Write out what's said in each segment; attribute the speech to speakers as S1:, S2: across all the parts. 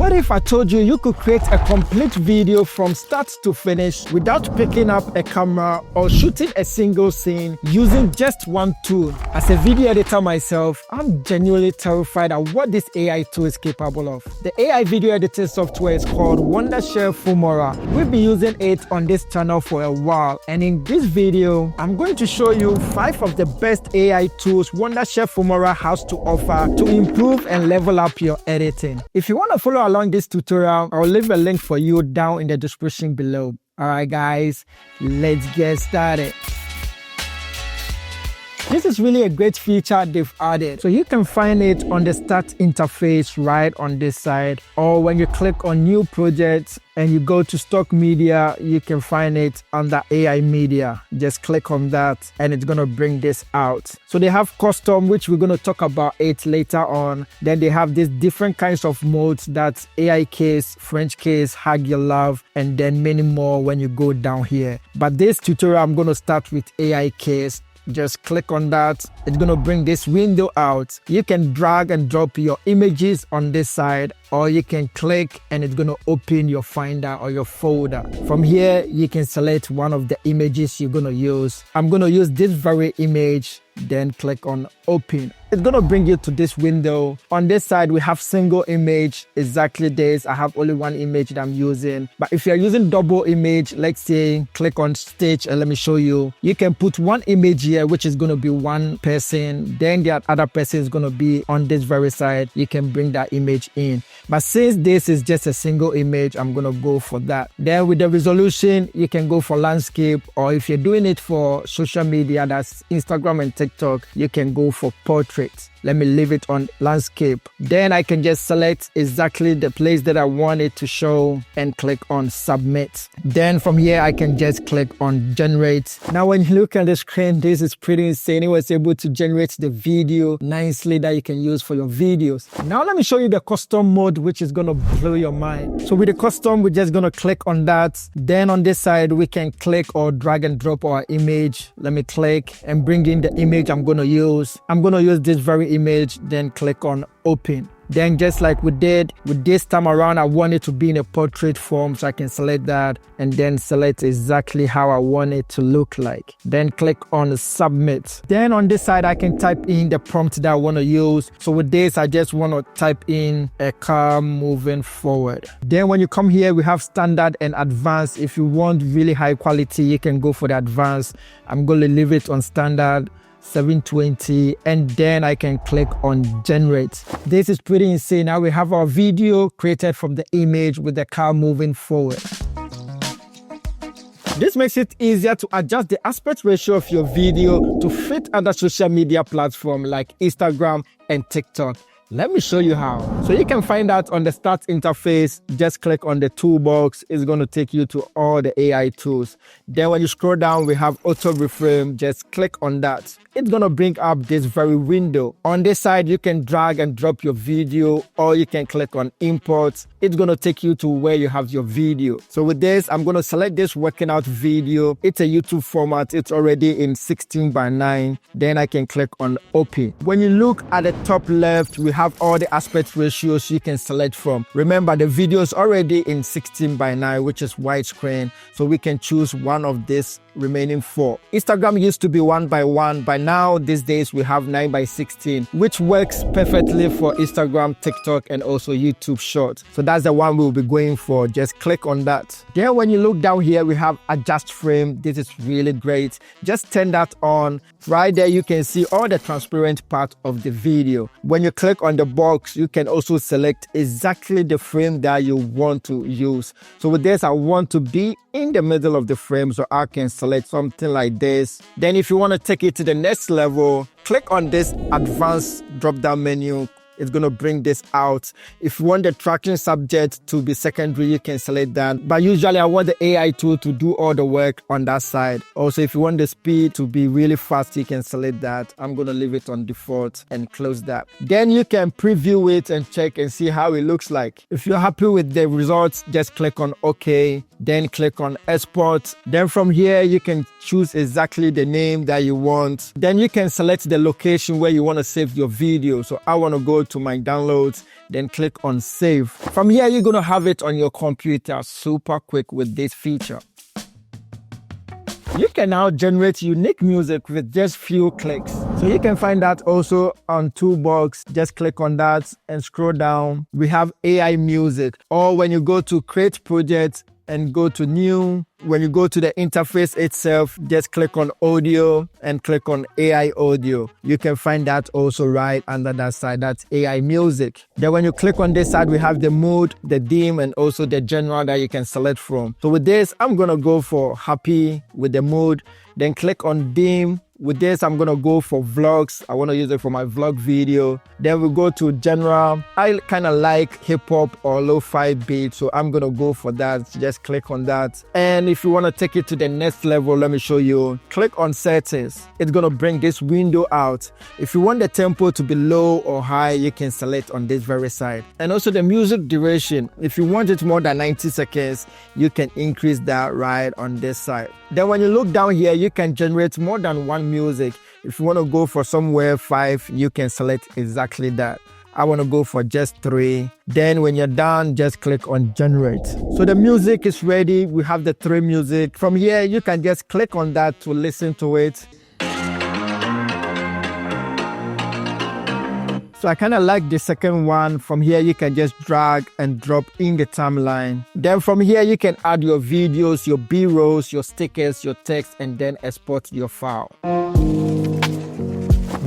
S1: What if I told you you could create a complete video from start to finish without picking up a camera or shooting a single scene using just one tool? As a video editor myself, I'm genuinely terrified at what this AI tool is capable of. The AI video editing software is called Wondershare Filmora. We've been using it on this channel for a while, and in this video, I'm going to show you 5 of the best AI tools Wondershare Filmora has to offer to improve and level up your editing. If you want to follow along this tutorial, I'll leave a link for you down in the description below. Alright guys, let's get started. This is really a great feature they've added. So you can find it on the start interface right on this side, or when you click on new projects and you go to stock media, you can find it under AI media. Just click on that and it's going to bring this out. So they have custom, which we're going to talk about it later on. Then they have these different kinds of modes, that's AI case, French case, hug your love, and then many more when you go down here. But this tutorial, I'm going to start with AI case. Just click on that. It's going to bring this window out. You can drag and drop your images on this side, or you can click and it's going to open your finder or your folder. From here, you can select one of the images you're going to use. I'm going to use this very image, then click on open. It's going to bring you to this window. On this side, we have single image, exactly this. I have only one image that I'm using. But if you're using double image, let's say, click on stage and let me show you. You can put one image here, which is going to be one person. Then the other person is going to be on this very side. You can bring that image in. But since this is just a single image, I'm going to go for that. Then with the resolution, you can go for landscape, or if you're doing it for social media, that's Instagram and TikTok, you can go for portrait. Let me leave it on landscape. Then I can just select exactly the place that I want it to show and click on submit. Then from here, I can just click on generate. Now, when you look at the screen, this is pretty insane. It was able to generate the video nicely that you can use for your videos. Now, let me show you the custom mode, which is going to blow your mind. So with the custom, we're just going to click on that. Then on this side, we can click or drag and drop our image. Let me click and bring in the image I'm going to use. I'm going to use this very image, then click on open. Then just like we did with this time around, I want it to be in a portrait form, so I can select that and then select exactly how I want it to look like. Then click on submit. Then on this side, I can type in the prompt that I want to use. So with this, I just want to type in a car moving forward. Then when you come here, we have standard and advanced. If you want really high quality, you can go for the advanced. I'm going to leave it on standard 720, and then I can click on generate. This is pretty insane. Now we have our video created from the image with the car moving forward. This makes it easier to adjust the aspect ratio of your video to fit other social media platforms like Instagram and TikTok. Let me show you how. So you can find that on the start interface. Just click on the toolbox. It's going to take you to all the AI tools. Then when you scroll down, we have Auto Reframe. Just click on that. It's going to bring up this very window. On this side, you can drag and drop your video, or you can click on import. It's going to take you to where you have your video. So with this, I'm going to select this working out video. It's a YouTube format. It's already in 16:9. Then I can click on open. When you look at the top left, we have all the aspect ratios you can select from. Remember, the video is already in 16:9, which is widescreen. So we can choose one of these remaining 4. Instagram used to be 1:1. By now, these days, we have 9:16, which works perfectly for Instagram, TikTok, and also YouTube Shorts. So that's the one we'll be going for. Just click on that. Then when you look down here, we have adjust frame. This is really great. Just turn that on. Right there, you can see all the transparent part of the video. When you click on the box, you can also select exactly the frame that you want to use. So with this, I want to be in the middle of the frame, so I can select something like this. Then if you want to take it to the next level, click on this advanced drop-down menu. It's going to bring this out. If you want the tracking subject to be secondary, you can select that. But usually I want the AI tool to do all the work on that side. Also, if you want the speed to be really fast, you can select that. I'm going to leave it on default and close that. Then you can preview it and check and see how it looks like. If you're happy with the results, just click on OK. Then click on export. Then from here, you can choose exactly the name that you want. Then you can select the location where you want to save your video. So I want to go to my downloads, then click on save. From here, you're gonna have it on your computer super quick with this feature. You can now generate unique music with just few clicks. So you can find that also on Toolbox. Just click on that and scroll down. We have AI music. Or when you go to create project and go to new, when you go to the interface itself, just click on audio and click on AI audio. You can find that also right under that side. That's AI music. Then when you click on this side, we have the mood, the theme, and also the genre that you can select from. So with this, I'm gonna go for happy with the mood. Then click on theme. With this, I'm gonna go for vlogs. I wanna use it for my vlog video. Then we go to genre. I kind of like hip hop or lo-fi beat, so I'm gonna go for that. Just click on that. And if you wanna take it to the next level, let me show you. Click on settings. It's gonna bring this window out. If you want the tempo to be low or high, you can select on this very side. And also the music duration. If you want it more than 90 seconds, you can increase that right on this side. Then when you look down here, you can generate more than one music. If you want to go for somewhere 5, you can select exactly that. I want to go for just 3. Then when you're done, just click on generate. So the music is ready. We have the 3 music. From here, you can just click on that to listen to it. So I kind of like the second one. From here, you can just drag and drop in the timeline. Then from here, you can add your videos, your B-rolls, your stickers, your text, and then export your file.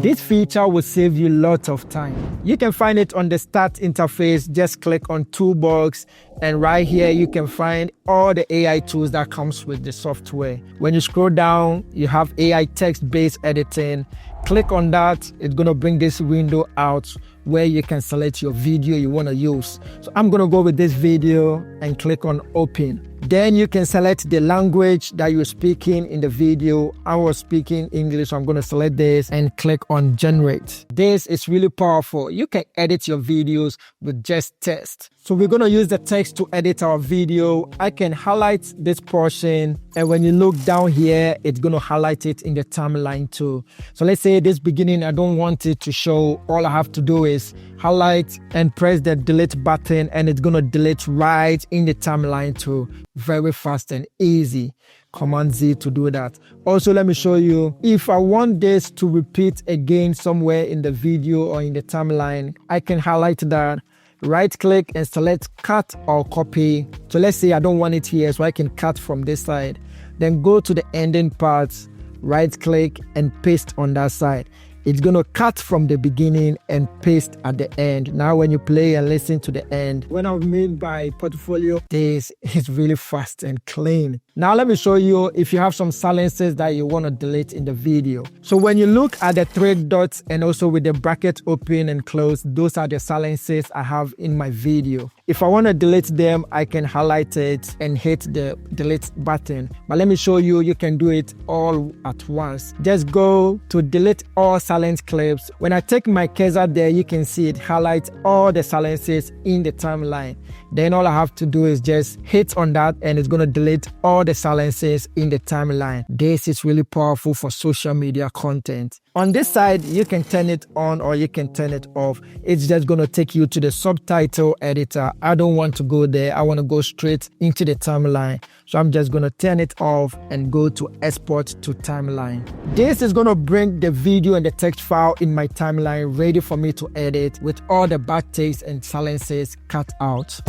S1: This feature will save you lots of time. You can find it on the start interface. Just click on Toolbox, and right here you can find all the AI tools that comes with the software. When you scroll down, you have AI text-based editing. Click on that. It's gonna bring this window out where you can select your video you wanna use. So I'm gonna go with this video and click on open. Then you can select the language that you're speaking in the video. I was speaking English, so I'm gonna select this and click on generate. This is really powerful. You can edit your videos with just text. So we're gonna use the text to edit our video. I can highlight this portion, and when you look down here, it's gonna highlight it in the timeline too. So let's say this beginning, I don't want it to show. All I have to do is highlight and press the delete button, and it's gonna delete right in the timeline too. Very fast and easy. Command Z to do that. Also, let me show you, if I want this to repeat again somewhere in the video or in the timeline, I can highlight that, right click and select cut or copy. So let's say I don't want it here, so I can cut from this side. Then go to the ending parts, right click and paste on that side. It's gonna cut from the beginning and paste at the end. Now when you play and listen to the end, when I've made my portfolio, this is really fast and clean. Now let me show you if you have some silences that you want to delete in the video. So when you look at the 3 dots and also with the bracket open and close, those are the silences I have in my video. If I want to delete them, I can highlight it and hit the delete button. But let me show you, you can do it all at once. Just go to delete all silent clips. When I take my cursor there, you can see it highlights all the silences in the timeline. Then all I have to do is just hit on that and it's going to delete all the silences in the timeline. This is really powerful for social media content. On this side, you can turn it on or you can turn it off. It's just going to take you to the subtitle editor. I don't want to go there. I want to go straight into the timeline. So I'm just going to turn it off and go to export to timeline. This is going to bring the video and the text file in my timeline ready for me to edit with all the bad text and silences cut out.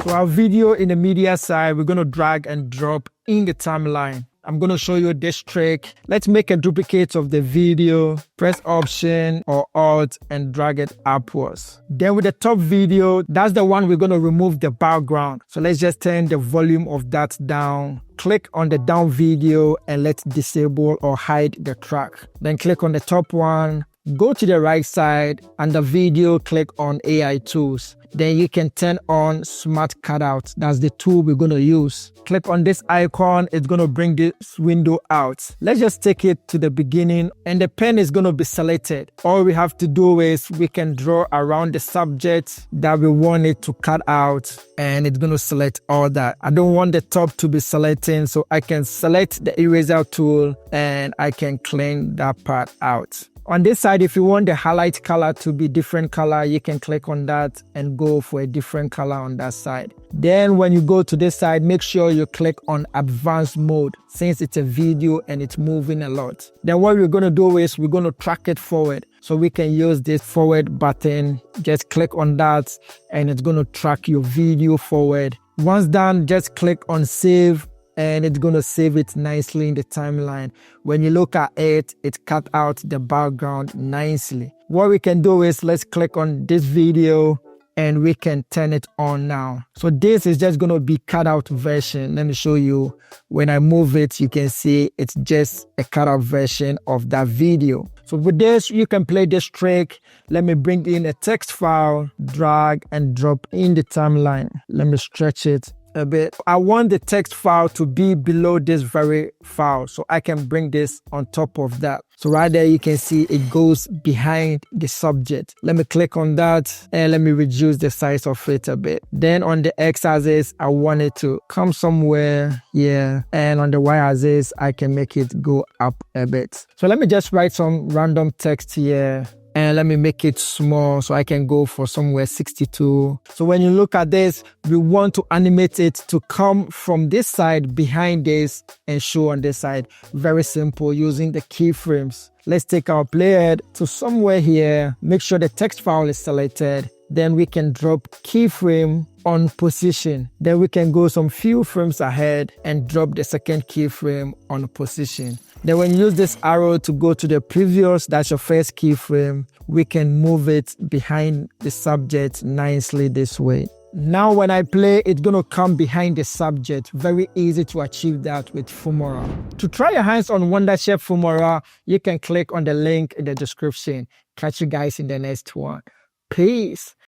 S1: So our video in the media side, we're going to drag and drop in the timeline. I'm going to show you this trick. Let's make a duplicate of the video. Press Option or Alt and drag it upwards. Then with the top video, that's the one we're going to remove the background. So let's just turn the volume of that down. Click on the down video and let's disable or hide the track. Then click on the top one. Go to the right side and the video, click on AI tools. Then you can turn on Smart Cutout. That's the tool we're going to use. Click on this icon. It's going to bring this window out. Let's just take it to the beginning and the pen is going to be selected. All we have to do is we can draw around the subject that we want it to cut out and it's going to select all that. I don't want the top to be selecting, so I can select the eraser tool and I can clean that part out. On this side, if you want the highlight color to be different color, you can click on that and go for a different color on that side. Then when you go to this side, make sure you click on advanced mode since it's a video and it's moving a lot. Then what we're going to do is we're going to track it forward. So we can use this forward button. Just click on that and it's going to track your video forward. Once done, just click on save and it's going to save it nicely in the timeline. When you look at it, it cut out the background nicely. What we can do is let's click on this video and we can turn it on now. So this is just going to be cut out version. Let me show you. When I move it, you can see it's just a cut out version of that video. So with this, you can play this trick. Let me bring in a text file, drag and drop in the timeline. Let me stretch it a bit. I want the text file to be below this very file, so I can bring this on top of that. So right there, you can see it goes behind the subject. Let me click on that and let me reduce the size of it a bit. Then on the x-axis, I want it to come somewhere here. And on the y-axis, I can make it go up a bit. So let me just write some random text here. And let me make it small so I can go for somewhere 62. So when you look at this, we want to animate it to come from this side behind this and show on this side. Very simple, using the keyframes. Let's take our playhead to somewhere here. Make sure the text file is selected. Then we can drop keyframe on position. Then we can go some few frames ahead and drop the second keyframe on position. Then when you use this arrow to go to the previous, that's your first keyframe, we can move it behind the subject nicely this way. Now when I play, it's going to come behind the subject. Very easy to achieve that with Filmora. To try your hands on Wondershare Filmora, you can click on the link in the description. Catch you guys in the next one. Peace.